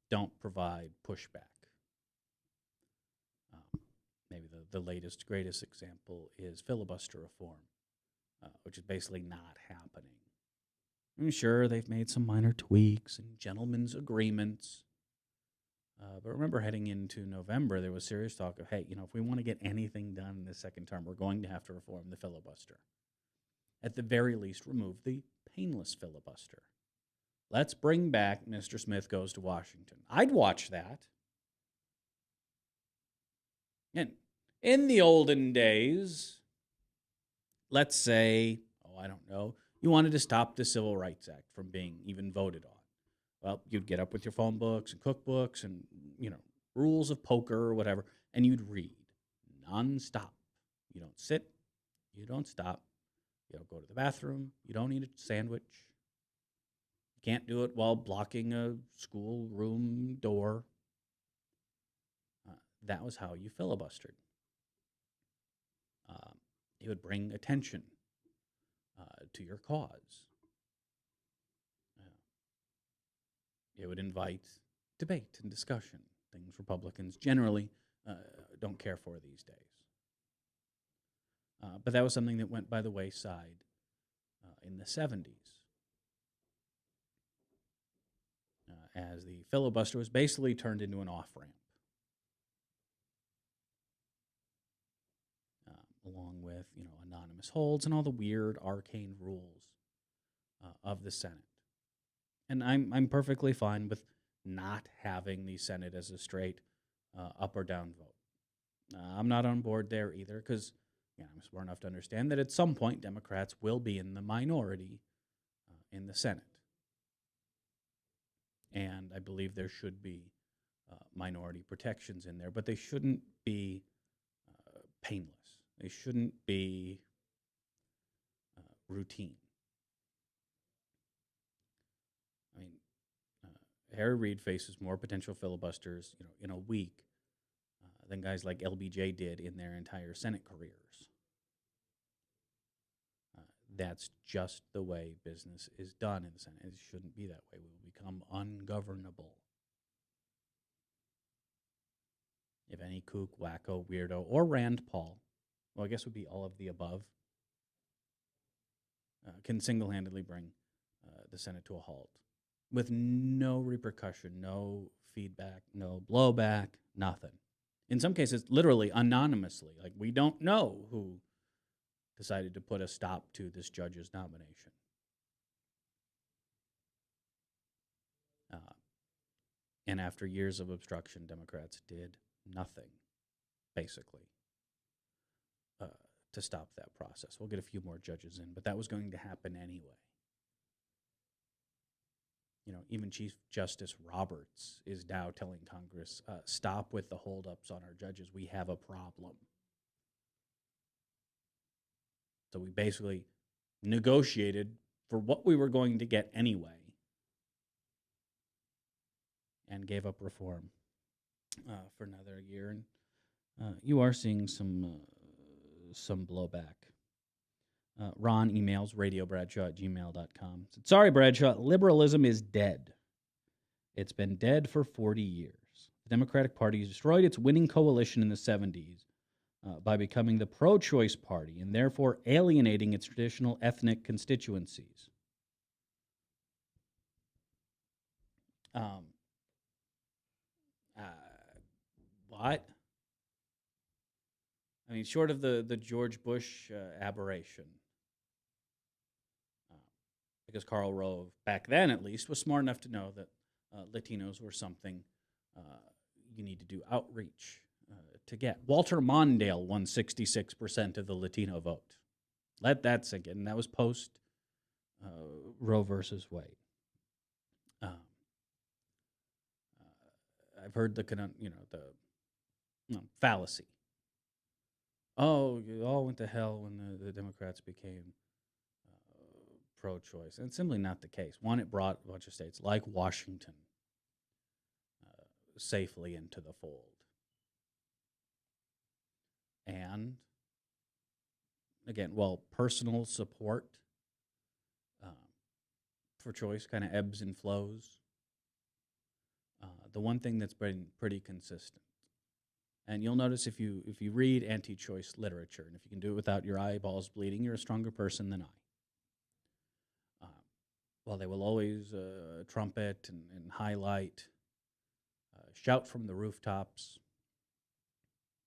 don't provide pushback. Maybe the latest, greatest example is filibuster reform, which is basically not happening. I'm sure they've made some minor tweaks and gentlemen's agreements. But remember, heading into November, there was serious talk of, hey, if we want to get anything done in this second term, we're going to have to reform the filibuster. At the very least, remove the painless filibuster. Let's bring back Mr. Smith Goes to Washington. I'd watch that. And in the olden days, let's say, I don't know, You wanted to stop the Civil Rights Act from being even voted on. Well, you'd get up with your phone books and cookbooks and, rules of poker or whatever, and you'd read nonstop. You don't sit, you don't stop, you don't go to the bathroom, you don't eat a sandwich. You can't do it while blocking a schoolroom door. That was how you filibustered. It would bring attention to your cause. It would invite debate and discussion, things Republicans generally don't care for these days. But that was something that went by the wayside in the 70s, as the filibuster was basically turned into an off-ramp, along with anonymous holds and all the weird arcane rules of the Senate. And I'm perfectly fine with not having the Senate as a straight up or down vote. I'm not on board there either, because I'm smart enough to understand that at some point Democrats will be in the minority in the Senate. And I believe there should be minority protections in there, but they shouldn't be painless. They shouldn't be routine. I mean, Harry Reid faces more potential filibusters, in a week than guys like LBJ did in their entire Senate careers. That's just the way business is done in the Senate. It shouldn't be that way. We will become ungovernable if any kook, wacko, weirdo, or Rand Paul, well, I guess it would be all of the above, can single-handedly bring the Senate to a halt with no repercussion, no feedback, no blowback, nothing. In some cases, literally anonymously. Like, we don't know who decided to put a stop to this judge's nomination. And after years of obstruction, Democrats did nothing, basically, to stop that process. We'll get a few more judges in, but that was going to happen anyway. Even Chief Justice Roberts is now telling Congress, stop with the holdups on our judges. We have a problem. So we basically negotiated for what we were going to get anyway and gave up reform for another year. And you are seeing some blowback. Ron emails radiobradshaw@gmail.com. Said, sorry, Bradshaw, liberalism is dead. It's been dead for 40 years. The Democratic Party has destroyed its winning coalition in the 70s by becoming the pro-choice party and therefore alienating its traditional ethnic constituencies. What? I mean, short of the George Bush aberration, because Karl Rove, back then at least, was smart enough to know that Latinos were something you need to do outreach to get. Walter Mondale won 66% of the Latino vote. Let that sink in. That was post Roe versus Wade. I've heard the fallacy. Oh, you all went to hell when the Democrats became pro-choice. And it's simply not the case. One, it brought a bunch of states like Washington safely into the fold. And, again, personal support for choice kind of ebbs and flows. The one thing that's been pretty consistent, and you'll notice if you read anti-choice literature, and if you can do it without your eyeballs bleeding, you're a stronger person than I. They will always trumpet and highlight, shout from the rooftops,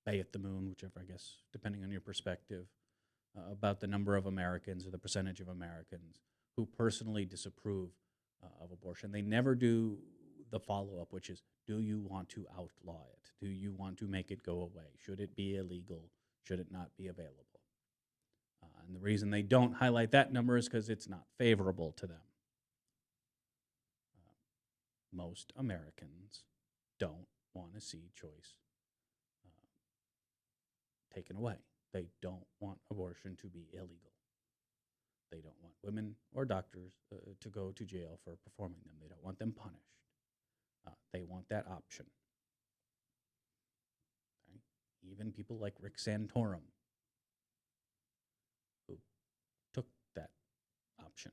bay at the moon, whichever, I guess, depending on your perspective, about the number of Americans or the percentage of Americans who personally disapprove of abortion. They never do the follow-up, which is, do you want to outlaw it? Do you want to make it go away? Should it be illegal? Should it not be available? And the reason they don't highlight that number is because it's not favorable to them. Most Americans don't want to see choice taken away. They don't want abortion to be illegal. They don't want women or doctors to go to jail for performing them. They don't want them punished. They want that option. Okay? Even people like Rick Santorum, who took that option.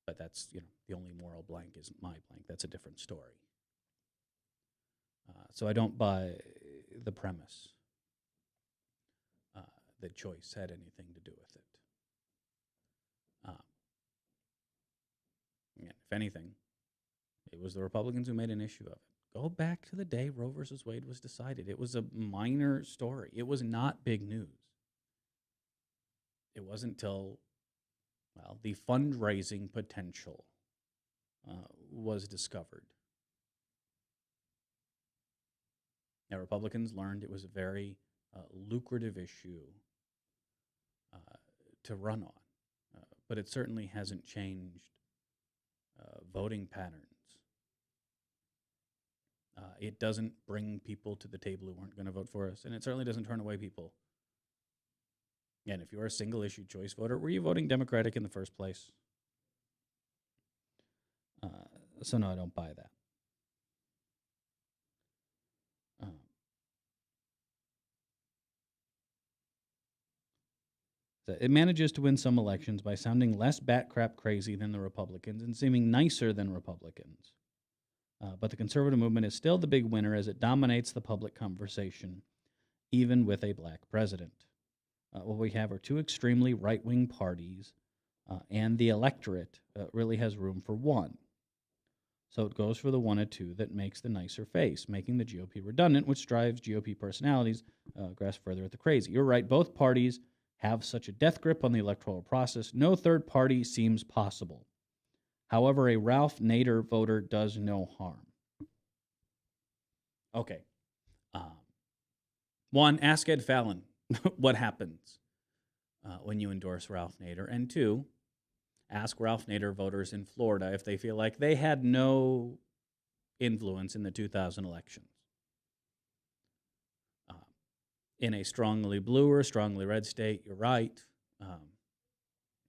But that's, the only moral blank isn't my blank. That's a different story. So I don't buy the premise that choice had anything to do with it. And if anything, it was the Republicans who made an issue of it. Go back to the day Roe versus Wade was decided. It was a minor story. It was not big news. It wasn't till, the fundraising potential was discovered. Now, Republicans learned it was a very lucrative issue to run on, but it certainly hasn't changed voting patterns. It doesn't bring people to the table who weren't going to vote for us, and it certainly doesn't turn away people. And if you're a single-issue choice voter, were you voting Democratic in the first place? So no, I don't buy that. It manages to win some elections by sounding less bat crap crazy than the Republicans and seeming nicer than Republicans. But the conservative movement is still the big winner as it dominates the public conversation, even with a black president. What we have are two extremely right-wing parties, and the electorate really has room for one. So it goes for the one of two that makes the nicer face, making the GOP redundant, which drives GOP personalities grasp further at the crazy. You're right, both parties have such a death grip on the electoral process, no third party seems possible. However, a Ralph Nader voter does no harm. Okay. One, ask Ed Fallon what happens when you endorse Ralph Nader. And two, ask Ralph Nader voters in Florida if they feel like they had no influence in the 2000 elections. In a strongly blue or strongly red state, you're right.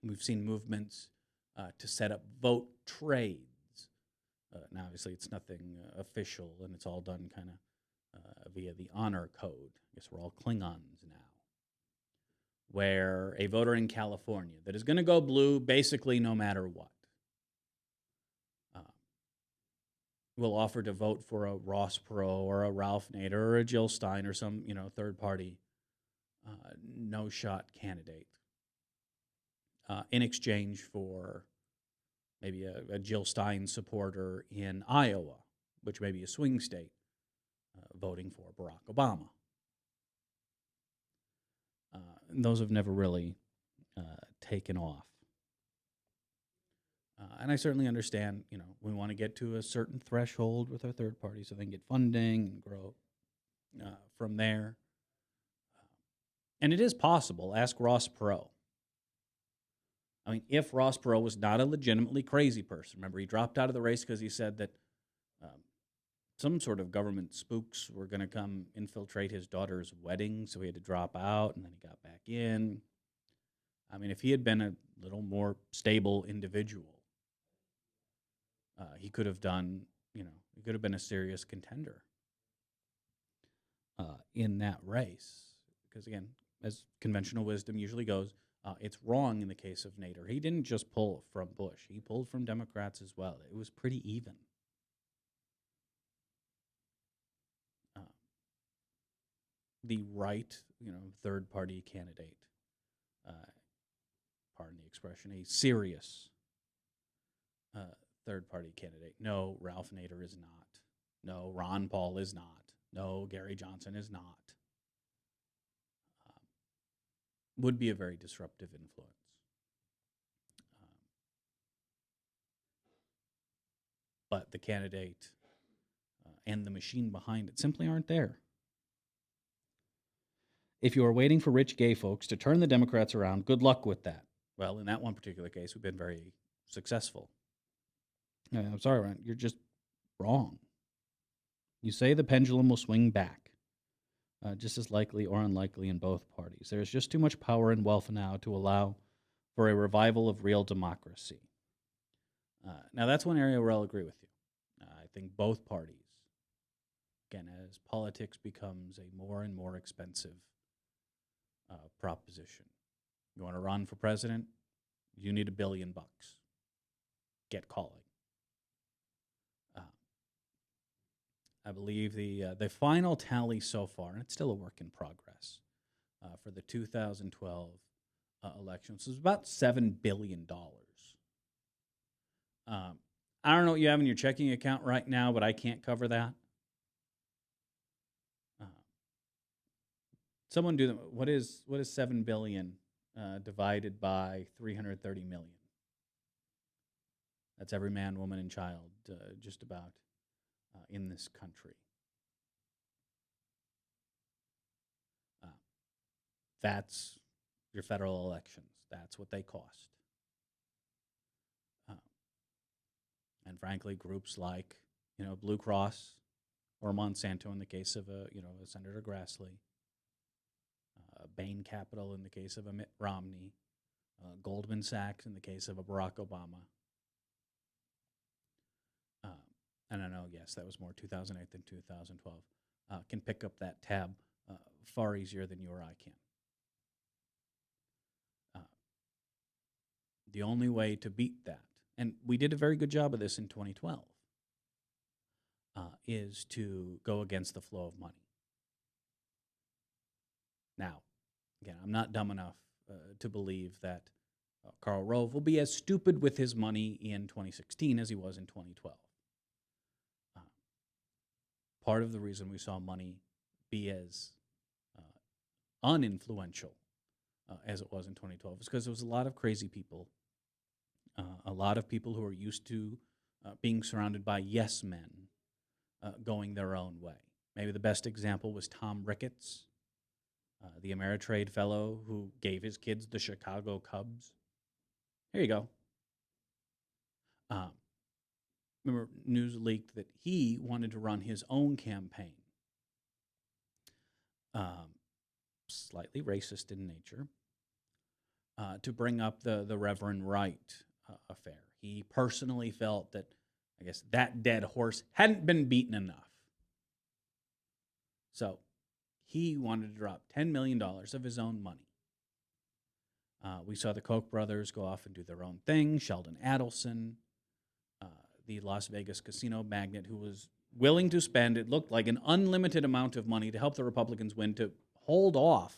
We've seen movements to set up vote trades. Now, obviously, it's nothing official, and it's all done kind of via the honor code. I guess we're all Klingons now. Where a voter in California that is going to go blue basically no matter what will offer to vote for a Ross Perot or a Ralph Nader or a Jill Stein or some, third party no-shot candidate in exchange for maybe a Jill Stein supporter in Iowa, which may be a swing state, voting for Barack Obama. And those have never really taken off. And I certainly understand, we want to get to a certain threshold with our third party so they can get funding and grow from there. And it is possible. Ask Ross Perot. I mean, if Ross Perot was not a legitimately crazy person, remember, he dropped out of the race because he said that some sort of government spooks were going to come infiltrate his daughter's wedding, so he had to drop out, and then he got back in. I mean, if he had been a little more stable individual, he could have done, he could have been a serious contender in that race. Because, again, as conventional wisdom usually goes, it's wrong in the case of Nader. He didn't just pull from Bush. He pulled from Democrats as well. It was pretty even. The right, third-party candidate, pardon the expression, a serious third-party candidate. No, Ralph Nader is not. No, Ron Paul is not. No, Gary Johnson is not. Would be a very disruptive influence. But the candidate and the machine behind it simply aren't there. If you are waiting for rich gay folks to turn the Democrats around, good luck with that. Well, in that one particular case, we've been very successful. I'm sorry, Ryan, you're just wrong. You say the pendulum will swing back, just as likely or unlikely in both parties. There is just too much power and wealth now to allow for a revival of real democracy. Now, that's one area where I'll agree with you. I think both parties, again, as politics becomes a more and more expensive proposition. You want to run for president? You need $1 billion. Get calling. I believe the final tally so far, and it's still a work in progress, for the 2012 elections was about $7 billion. I don't know what you have in your checking account right now, but I can't cover that. Someone do them. What is $7 billion divided by 330 million? That's every man, woman, and child, just about in this country. That's your federal elections. That's what they cost. And frankly, groups like Blue Cross or Monsanto in the case of a Senator Grassley, Bain Capital in the case of a Mitt Romney, Goldman Sachs in the case of a Barack Obama. And I know, yes, that was more 2008 than 2012. Can pick up that tab far easier than you or I can. The only way to beat that, and we did a very good job of this in 2012, is to go against the flow of money. Now, again, I'm not dumb enough to believe that Karl Rove will be as stupid with his money in 2016 as he was in 2012. Part of the reason we saw money be as uninfluential as it was in 2012 is because there was a lot of crazy people, a lot of people who are used to being surrounded by yes men going their own way. Maybe the best example was Tom Ricketts, the Ameritrade fellow who gave his kids the Chicago Cubs. Here you go. Remember, news leaked that he wanted to run his own campaign, slightly racist in nature, to bring up the Reverend Wright affair. He personally felt that, I guess, that dead horse hadn't been beaten enough. So he wanted to drop $10 million of his own money. We saw the Koch brothers go off and do their own thing. Sheldon Adelson, the Las Vegas casino magnate who was willing to spend, it looked like, an unlimited amount of money to help the Republicans win, to hold off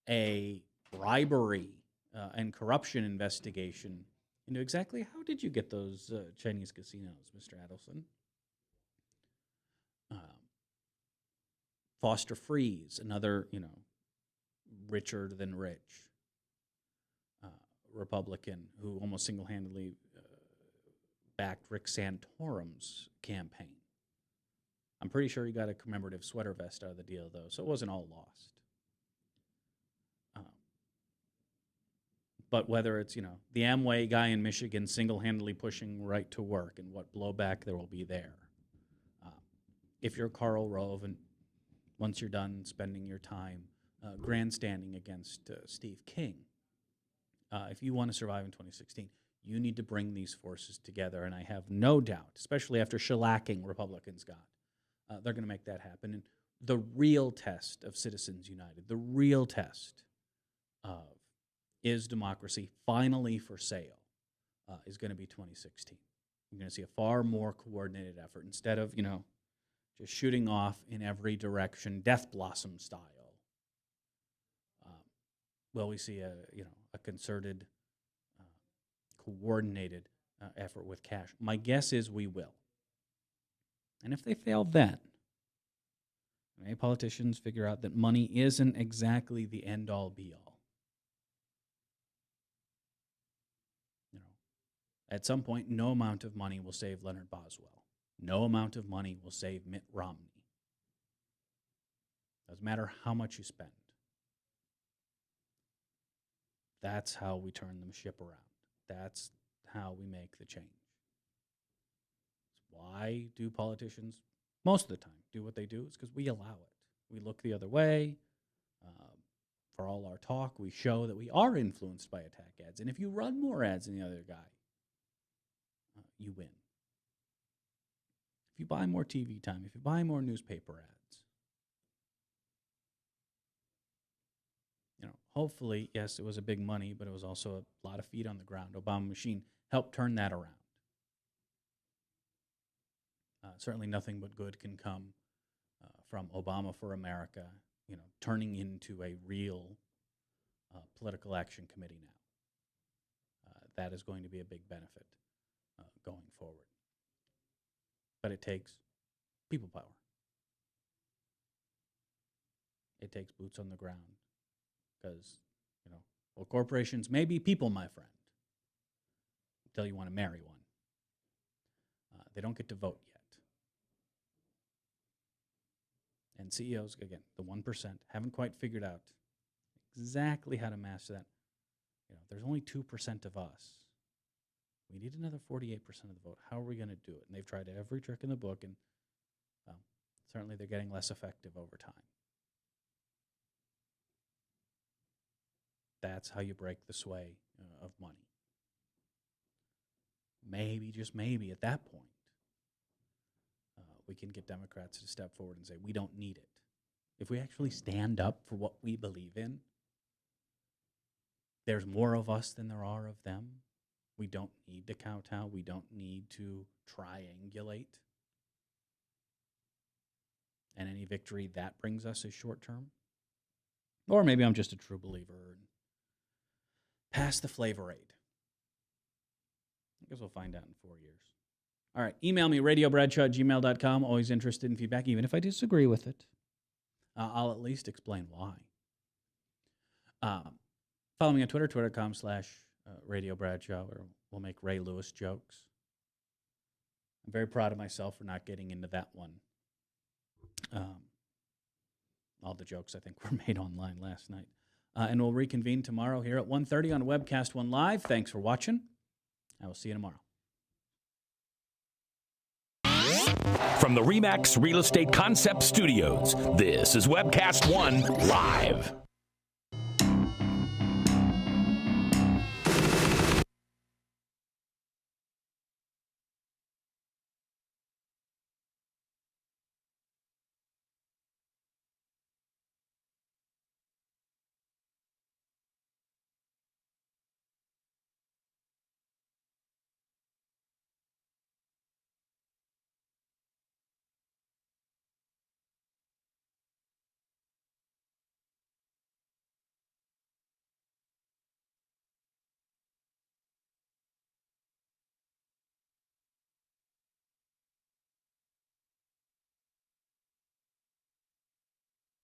a bribery and corruption investigation into exactly how did you get those Chinese casinos, Mr. Adelson. Foster Freeze, another, richer than rich Republican who almost single-handedly backed Rick Santorum's campaign. I'm pretty sure he got a commemorative sweater vest out of the deal, though, so it wasn't all lost. But whether it's, the Amway guy in Michigan single-handedly pushing right to work and what blowback there will be there. If you're Karl Rove, and once you're done spending your time grandstanding against Steve King, if you want to survive in 2016, you need to bring these forces together, and I have no doubt, especially after shellacking Republicans got, they're going to make that happen. And the real test of Citizens United, the real test of is democracy finally for sale, is going to be 2016. You're going to see a far more coordinated effort instead of, just shooting off in every direction, Death Blossom style. Will we see a concerted, coordinated effort with cash? My guess is we will. And if they fail then, many politicians figure out that money isn't exactly the end-all, be-all. At some point, no amount of money will save Leonard Boswell. No amount of money will save Mitt Romney. Doesn't matter how much you spend. That's how we turn the ship around. That's how we make the change. Why do politicians, most of the time, do what they do? It's because we allow it. We look the other way. For all our talk, we show that we are influenced by attack ads. And if you run more ads than the other guy, you win. If you buy more TV time, if you buy more newspaper ads, hopefully, yes, it was a big money, but it was also a lot of feet on the ground. Obama machine helped turn that around. Certainly nothing but good can come from Obama for America, turning into a real political action committee now. That is going to be a big benefit going forward. But it takes people power. It takes boots on the ground because, corporations may be people, my friend, until you want to marry one. They don't get to vote yet. And CEOs, again, the 1%, haven't quite figured out exactly how to master that. There's only 2% of us. We need another 48% of the vote. How are we going to do it? And they've tried every trick in the book, and certainly they're getting less effective over time. That's how you break the sway of money. Maybe, just maybe, at that point, we can get Democrats to step forward and say, we don't need it. If we actually stand up for what we believe in, there's more of us than there are of them. We don't need to kowtow. We don't need to triangulate. And any victory that brings us is short term. Or maybe I'm just a true believer and pass the flavor aid. I guess we'll find out in 4 years. All right, email me, radiobradshaw@gmail.com. Always interested in feedback, even if I disagree with it. I'll at least explain why. Follow me on Twitter, twitter.com/Radio Bradshaw, where we'll make Ray Lewis jokes. I'm very proud of myself for not getting into that one. All the jokes, I think, were made online last night. And we'll reconvene tomorrow here at 1:30 on Webcast One Live. Thanks for watching. I will see you tomorrow. From the RE/MAX Real Estate Concept Studios, this is Webcast One Live.